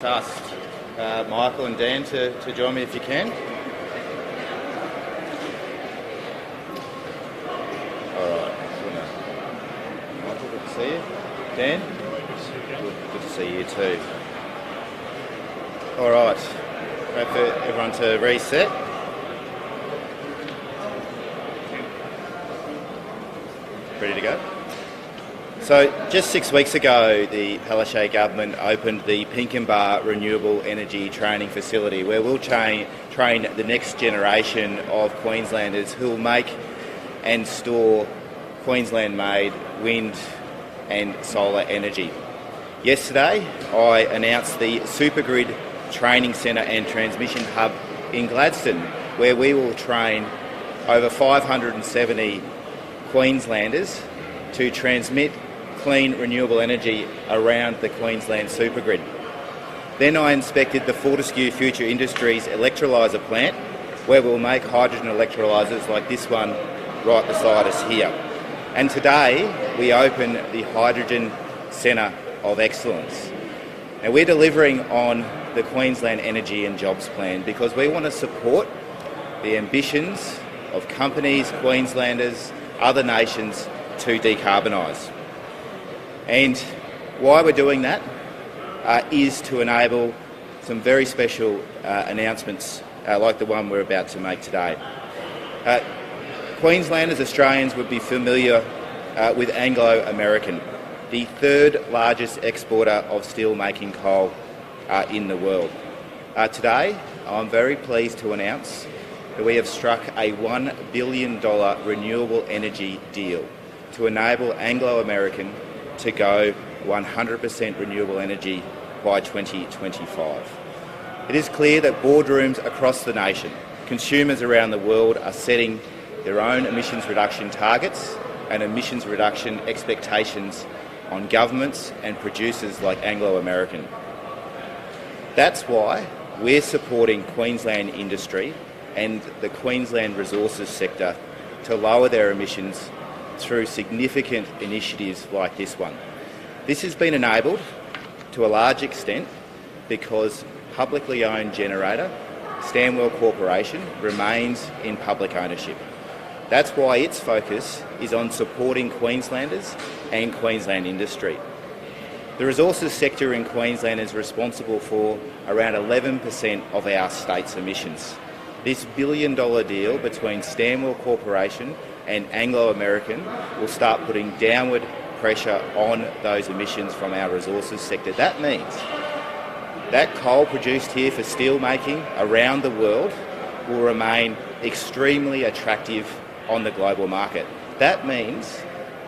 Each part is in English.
Ask Michael and Dan to join me if you can. All right. Michael, good to see you. Dan? Good to see you too. All right. Wait for everyone to reset. Ready to go? So just 6 weeks ago, the Palaszczuk government opened the Pinkenbar Renewable Energy Training Facility, where we'll train the next generation of Queenslanders who will make and store Queensland-made wind and solar energy. Yesterday, I announced the Supergrid Training Centre and Transmission Hub in Gladstone, where we will train over 570 Queenslanders to transmit clean renewable energy around the Queensland supergrid. Then I inspected the Fortescue Future Industries electrolyser plant, where we'll make hydrogen electrolysers like this one right beside us here. And today we open the Hydrogen Centre of Excellence. Now we're delivering on the Queensland Energy and Jobs Plan because we want to support the ambitions of companies, Queenslanders, other nations to decarbonise. And why we're doing that is to enable some very special announcements like the one we're about to make today. Queenslanders, Australians would be familiar with Anglo American, the third largest exporter of steel-making coal in the world. Today, I'm very pleased to announce that we have struck a $1 billion renewable energy deal to enable Anglo American to go 100% renewable energy by 2025. It is clear that boardrooms across the nation, consumers around the world are setting their own emissions reduction targets and emissions reduction expectations on governments and producers like Anglo American. That's why we're supporting Queensland industry and the Queensland resources sector to lower their emissions through significant initiatives like this one. This has been enabled to a large extent because publicly owned generator, Stanwell Corporation, remains in public ownership. That's why its focus is on supporting Queenslanders and Queensland industry. The resources sector in Queensland is responsible for around 11% of our state's emissions. This $1 billion deal between Stanwell Corporation and Anglo American will start putting downward pressure on those emissions from our resources sector. That means that coal produced here for steel making around the world will remain extremely attractive on the global market. That means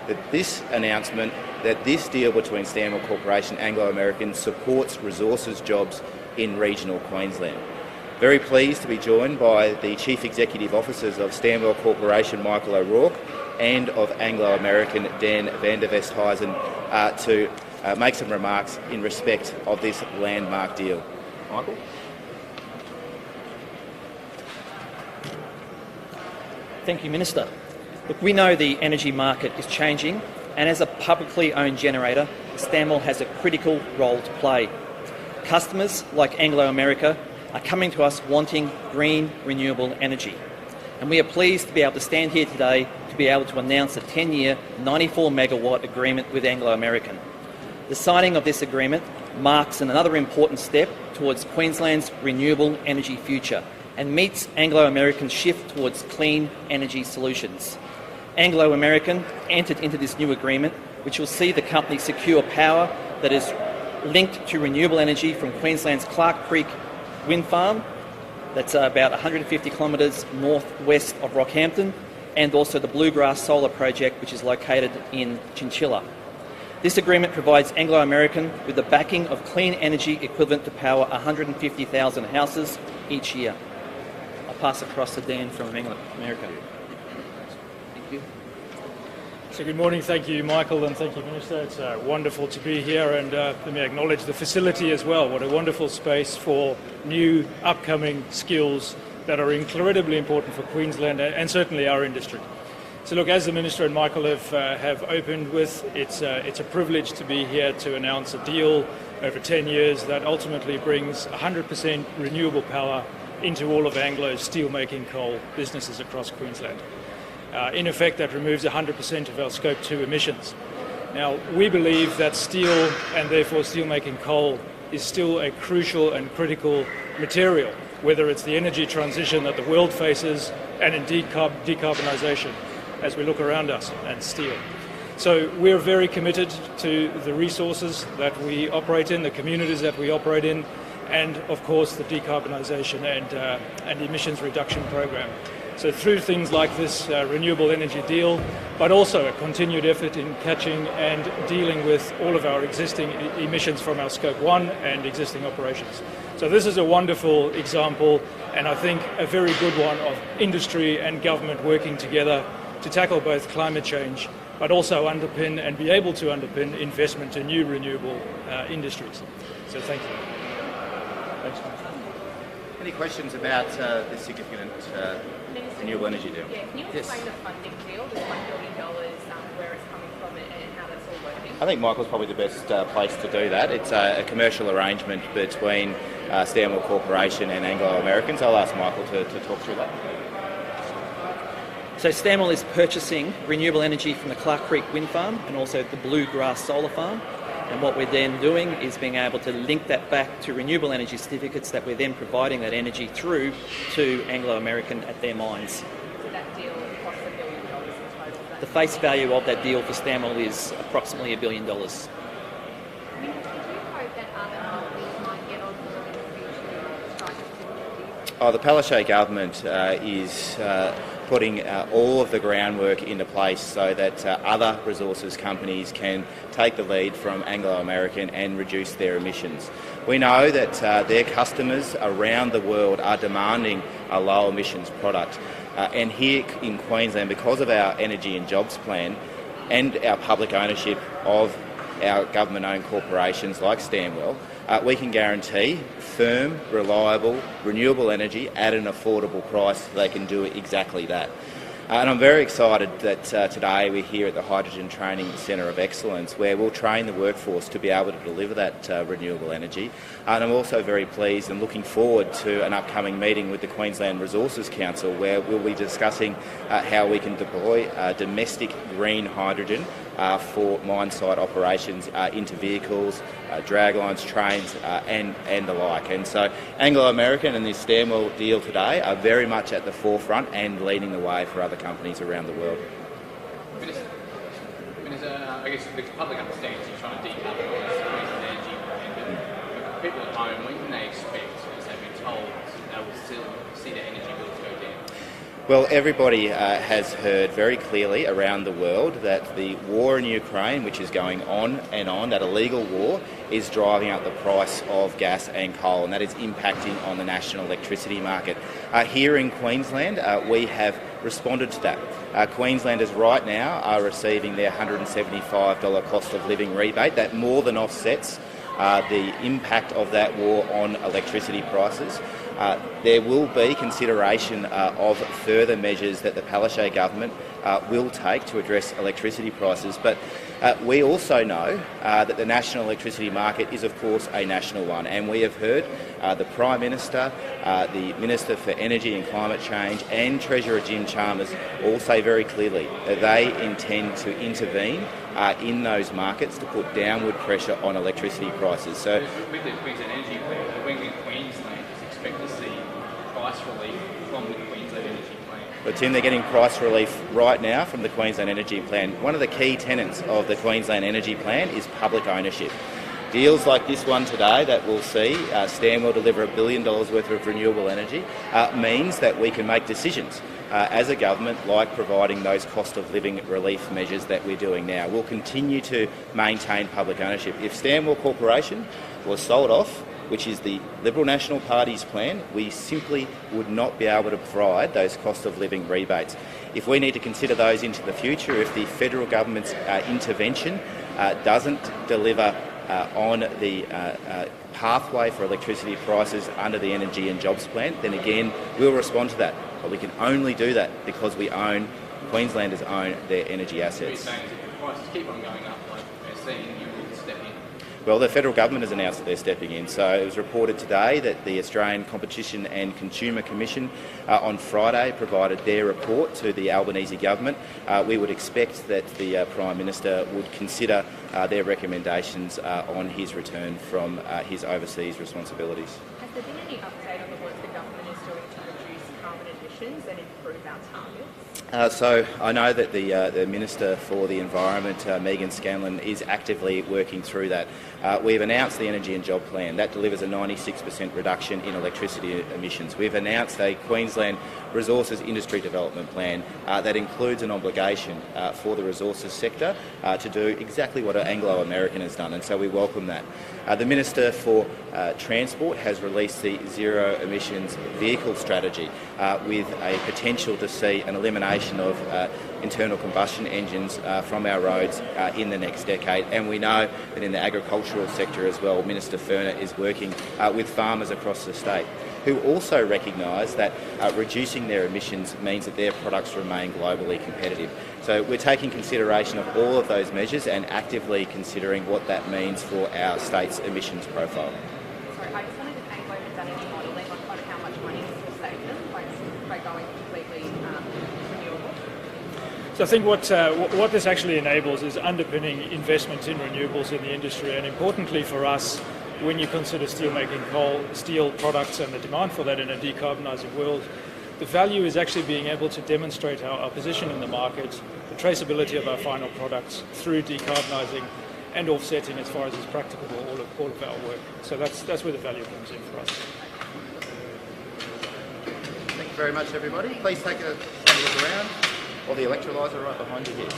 that this announcement, that this deal between Stanwell Corporation and Anglo American supports resources jobs in regional Queensland. Very pleased to be joined by the Chief Executive Officers of Stanwell Corporation, Michael O'Rourke, and of Anglo American, Dan van der Westhuizen, to make some remarks in respect of this landmark deal. Michael? Thank you, Minister. Look, we know the energy market is changing, and as a publicly owned generator, Stanwell has a critical role to play. Customers like Anglo America are coming to us wanting green, renewable energy. And we are pleased to be able to stand here today to be able to announce a 10-year, 94-megawatt agreement with Anglo American. The signing of this agreement marks another important step towards Queensland's renewable energy future and meets Anglo American's shift towards clean energy solutions. Anglo American entered into this new agreement, which will see the company secure power that is linked to renewable energy from Queensland's Clark Creek wind farm, that's about 150 kilometres northwest of Rockhampton, and also the Bluegrass Solar Project, which is located in Chinchilla. This agreement provides Anglo American with the backing of clean energy equivalent to power 150,000 houses each year. I'll pass across to Dan from Anglo American. Thank you. So good morning, thank you Michael and thank you Minister. It's wonderful to be here, and let me acknowledge the facility as well. What a wonderful space for new upcoming skills that are incredibly important for Queensland and certainly our industry. So look, as the Minister and Michael have opened with, it's a privilege to be here to announce a deal over 10 years that ultimately brings 100% renewable power into all of Anglo's steel-making coal businesses across Queensland. In effect, that removes 100% of our Scope 2 emissions. Now, we believe that steel, and therefore steel-making coal, is still a crucial and critical material, whether it's the energy transition that the world faces and indeed decarbonisation as we look around us, and steel. So we're very committed to the resources that we operate in, the communities that we operate in, and of course the decarbonisation and emissions reduction program. So through things like this renewable energy deal, but also a continued effort in catching and dealing with all of our existing emissions from our Scope 1 and existing operations. So this is a wonderful example, and I think a very good one, of industry and government working together to tackle both climate change, but also underpin and be able to underpin investment in new renewable industries. So thank you. Thanks. Any questions about this significant renewable energy deal? Yeah, can you explain the funding deal, this $1 billion, where it's coming from and how that's all working? I think Michael's probably the best place to do that. It's a commercial arrangement between Stanwell Corporation and Anglo Americans. I'll ask Michael to talk through that. So Stanwell is purchasing renewable energy from the Clark Creek wind farm and also the Bluegrass solar farm. And what we're then doing is being able to link that back to renewable energy certificates that we're then providing that energy through to Anglo American at their mines. So that deal costs $1 billion in total? The face value of that deal for Stanwell is approximately $1 billion. Did you hope that other companies might get on board in the future to try to deal? The Palaszczuk government is putting all of the groundwork into place so that other resources companies can take the lead from Anglo American and reduce their emissions. We know that their customers around the world are demanding a low emissions product. And here in Queensland, because of our energy and jobs plan and our public ownership of our government-owned corporations like Stanwell, we can guarantee firm, reliable, renewable energy at an affordable price so they can do exactly that. And I'm very excited that today we're here at the Hydrogen Training Centre of Excellence, where we'll train the workforce to be able to deliver that renewable energy. And I'm also very pleased and looking forward to an upcoming meeting with the Queensland Resources Council, where we'll be discussing how we can deploy domestic green hydrogen for mine site operations into vehicles, draglines, trains and the like. And so Anglo American and this Stanwell deal today are very much at the forefront and leading the way for other companies around the world. Minister, I guess the public understands you're trying to decarbonise Queensland energy plan, but people at home, when can they expect, as they've been told, they will still see their energy bills go down? Well, everybody has heard very clearly around the world that the war in Ukraine, which is going on and on, that illegal war, is driving up the price of gas and coal, and that is impacting on the national electricity market. Here in Queensland, we have responded to that. Queenslanders right now are receiving their $175 cost of living rebate. That more than offsets the impact of that war on electricity prices. There will be consideration of further measures that the Palaszczuk government will take to address electricity prices, but we also know that the national electricity market is of course a national one, and we have heard the Prime Minister, the Minister for Energy and Climate Change and Treasurer Jim Chalmers all say very clearly that they intend to intervene in those markets to put downward pressure on electricity prices. So with the Queensland energy plan, when can Queensland expect to see price relief from the Queensland energy plan? But Tim, they're getting price relief right now from the Queensland Energy Plan. One of the key tenets of the Queensland Energy Plan is public ownership. Deals like this one today that will see Stanwell deliver $1 billion worth of renewable energy means that we can make decisions as a government, like providing those cost of living relief measures that we're doing now. We'll continue to maintain public ownership. If Stanwell Corporation was sold off, which is the Liberal National Party's plan, we simply would not be able to provide those cost of living rebates. If we need to consider those into the future, if the federal government's intervention doesn't deliver on the pathway for electricity prices under the Energy and Jobs Plan, then again we'll respond to that. But we can only do that because Queenslanders own their energy assets. What you're saying is if the prices keep on going up like we're seeing, you will step in. Well, the federal government has announced that they're stepping in. So it was reported today that the Australian Competition and Consumer Commission on Friday provided their report to the Albanese government. We would expect that the Prime Minister would consider their recommendations on his return from his overseas responsibilities. Has there been any update on the work the government is doing to reduce carbon emissions and improve our targets? So I know that the Minister for the Environment, Megan Scanlon, is actively working through that. We've announced the Energy and Job Plan. That delivers a 96% reduction in electricity emissions. We've announced a Queensland Resources Industry Development Plan that includes an obligation for the resources sector to do exactly what Anglo American has done, and so we welcome that. The Minister for Transport has released the Zero Emissions Vehicle Strategy with a potential to see an elimination of internal combustion engines from our roads in the next decade, and we know that in the agricultural sector as well, Minister Furner is working with farmers across the state who also recognise that reducing their emissions means that their products remain globally competitive. So we're taking consideration of all of those measures and actively considering what that means for our state's emissions profile. Sorry, I just wondered if Anglo had done any modelling on how much money this will save them by going completely renewable. So I think what this actually enables is underpinning investment in renewables in the industry, and importantly for us, when you consider steelmaking coal, steel products and the demand for that in a decarbonising world, the value is actually being able to demonstrate our position in the market, the traceability of our final products through decarbonising and offsetting as far as is practicable all of our work. So that's where the value comes in for us. Thank you very much, everybody. Please take a look around. Or the electrolyser right behind you here.